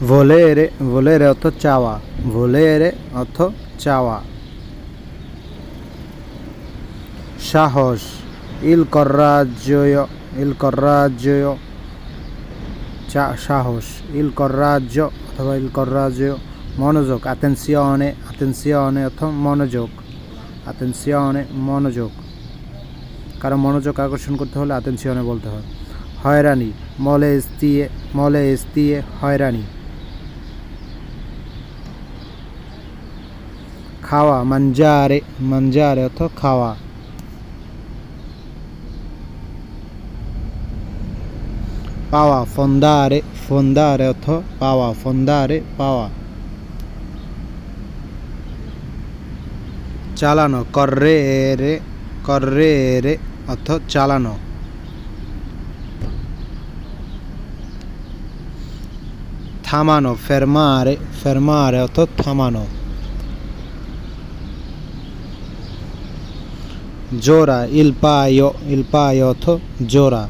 volere volere অর্থ চাওয়া volere অর্থ চাওয়া সাহস il coraggio সাহস il coraggio অথবা il coraggio মনোযোগ attenzione অর্থ মনোযোগ মনোযোগ কারণ মনোযোগ আকর্ষণ করতে হলে attenzione বলতে হয় হয়রানি molestie হয়রানি খাওয়া mangiare অর্থ খাওয়া পাওয়া fondare অর্থ পাওয়া fondare পাওয়া চালানো correre অর্থ চালানো থামানো fermare অর্থ থামানো জোড়া il paio অর্থ জোড়া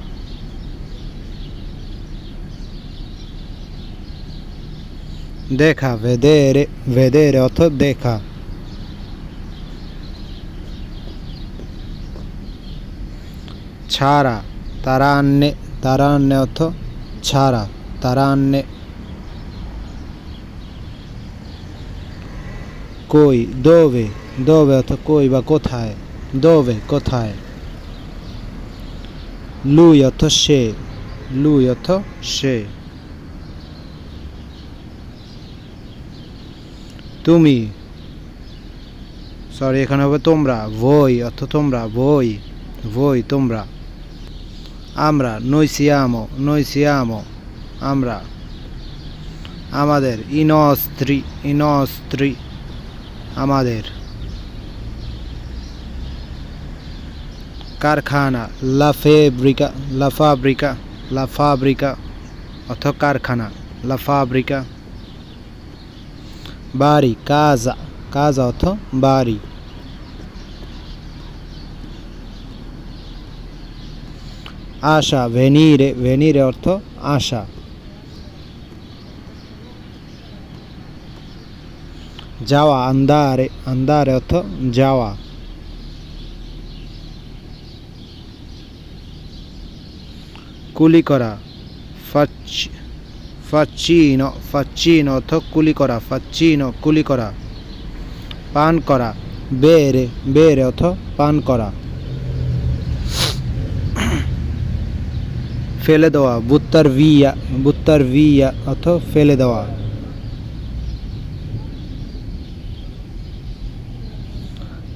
দেখা vedere অর্থ দেখা ছাড়া তারান্নে অর্থ ছাড়া তারান্নে কই dove অর্থ কই বা কোথায় কোথায় lui অর্থ সে তুমি এখানে হবে তোমরা voi অর্থ তোমরা voi তোমরা আমরা noi siamo আমরা আমাদের i nostri আমাদের কারখানা la fabbrica অর্থ কারখানা la fabbrica বাড়ি casa অর্থ বাড়ি আশা venire অর্থ আশা যাওয়া andare অর্থ যাওয়া কুলি করা faccino অর্থ কুলি করা কুলি করা পান করা bere অর্থ পান করা ফেলে দেওয়া buttar via অর্থ ফেলে দেওয়া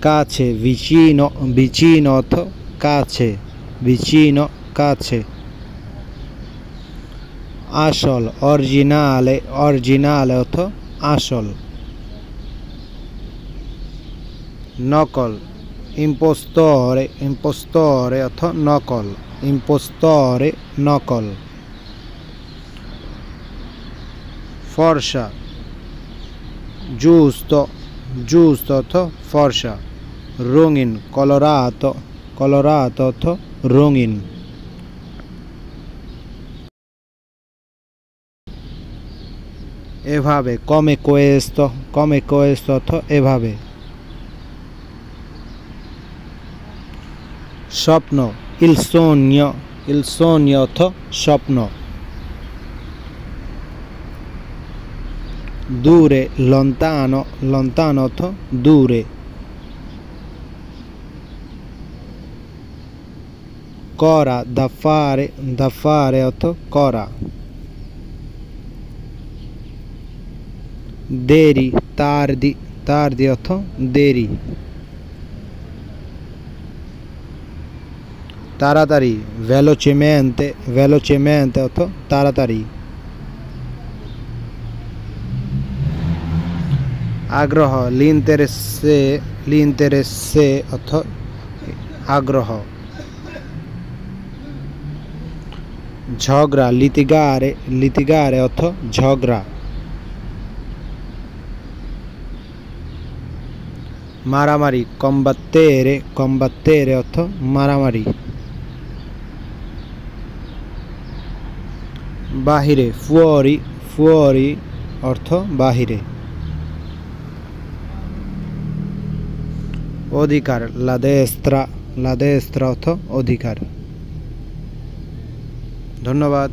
কাছে vicino অর্থ কাছে কাছে আসল originale অর্থ আসল নকল impostore অর্থ নকল নকল ফর্সা giusto অর্থ ফর্সা রঙিন colorato অর্থ রঙিন এভাবে come questo অর্থ এভাবে স্বপ্ন il sogno অর্থ স্বপ্ন দূরে lontano অর্থ দূরে করা da fare অর্থ করা দেরি tardi অর্থ দেরি তাড়াতাড়ি velocemente অর্থ তাড়াতাড়ি আগ্রহ l'interesse অর্থ আগ্রহ ঝগড়া litigare অর্থ ঝগড়া মারামারি combattere অর্থ মারামারি বাহিরে ফুয়ারি অর্থ বাহিরে। অধিকার লা দেস্ত্রা অর্থ অধিকার। ধন্যবাদ।